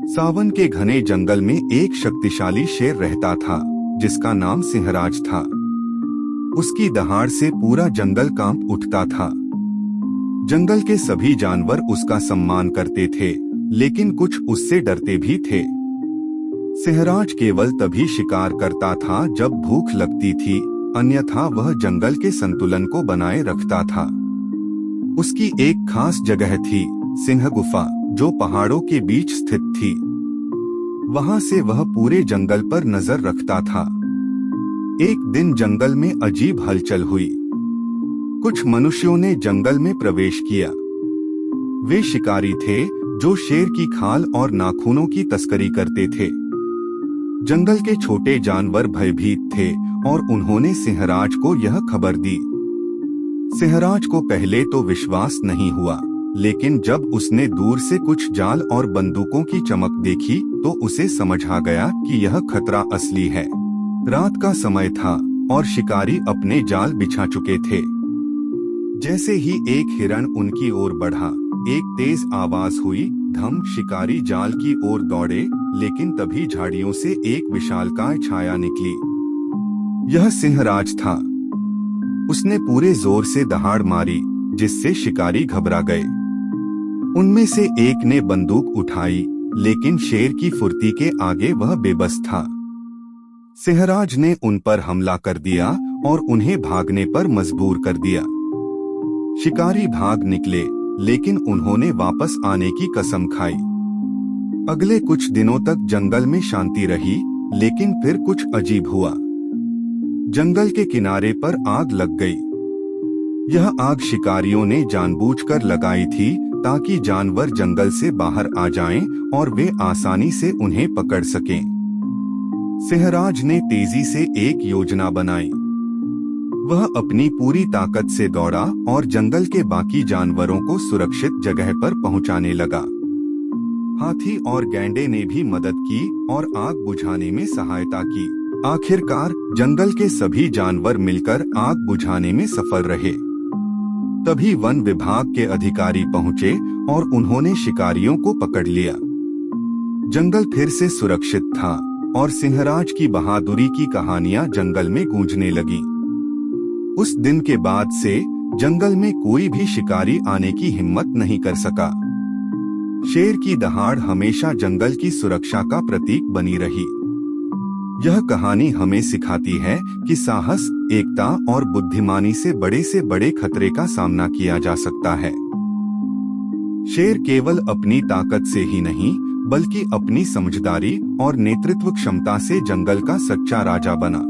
सावन के घने जंगल में एक शक्तिशाली शेर रहता था, जिसका नाम सिंहराज था। उसकी दहाड़ से पूरा जंगल कांप उठता था। जंगल के सभी जानवर उसका सम्मान करते थे, लेकिन कुछ उससे डरते भी थे। सिंहराज केवल तभी शिकार करता था जब भूख लगती थी, अन्यथा वह जंगल के संतुलन को बनाए रखता था। उसकी एक खास जगह थी, सिंह गुफा, जो पहाड़ों के बीच स्थित थी। वहां से वह पूरे जंगल पर नजर रखता था। एक दिन जंगल में अजीब हलचल हुई। कुछ मनुष्यों ने जंगल में प्रवेश किया। वे शिकारी थे जो शेर की खाल और नाखूनों की तस्करी करते थे। जंगल के छोटे जानवर भयभीत थे और उन्होंने सिंहराज को यह खबर दी। सिंहराज को पहले तो विश्वास नहीं हुआ, लेकिन जब उसने दूर से कुछ जाल और बंदूकों की चमक देखी तो उसे समझ आ गया कि यह खतरा असली है। रात का समय था और शिकारी अपने जाल बिछा चुके थे। जैसे ही एक हिरण उनकी ओर बढ़ा, एक तेज आवाज हुई, धम। शिकारी जाल की ओर दौड़े, लेकिन तभी झाड़ियों से एक विशालकाय छाया निकली। यह सिंहराज था। उसने पूरे जोर से दहाड़ मारी, जिससे शिकारी घबरा गए। उनमें से एक ने बंदूक उठाई, लेकिन शेर की फुर्ती के आगे वह बेबस था। सिंहराज ने उन पर हमला कर दिया और उन्हें भागने पर मजबूर कर दिया। शिकारी भाग निकले, लेकिन उन्होंने वापस आने की कसम खाई। अगले कुछ दिनों तक जंगल में शांति रही, लेकिन फिर कुछ अजीब हुआ। जंगल के किनारे पर आग लग गई। यह आग शिकारियों ने जानबूझकर लगाई थी, ताकि जानवर जंगल से बाहर आ जाएं और वे आसानी से उन्हें पकड़ सकें। सिंहराज ने तेजी से एक योजना बनाई। वह अपनी पूरी ताकत से दौड़ा और जंगल के बाकी जानवरों को सुरक्षित जगह पर पहुंचाने लगा। हाथी और गैंडे ने भी मदद की और आग बुझाने में सहायता की। आखिरकार जंगल के सभी जानवर मिलकर आग बुझाने में सफल रहे। तभी वन विभाग के अधिकारी पहुंचे और उन्होंने शिकारियों को पकड़ लिया। जंगल फिर से सुरक्षित था और सिंहराज की बहादुरी की कहानियां जंगल में गूंजने लगी। उस दिन के बाद से जंगल में कोई भी शिकारी आने की हिम्मत नहीं कर सका। शेर की दहाड़ हमेशा जंगल की सुरक्षा का प्रतीक बनी रही। यह कहानी हमें सिखाती है कि साहस, एकता और बुद्धिमानी से बड़े खतरे का सामना किया जा सकता है। शेर केवल अपनी ताकत से ही नहीं, बल्कि अपनी समझदारी और नेतृत्व क्षमता से जंगल का सच्चा राजा बना।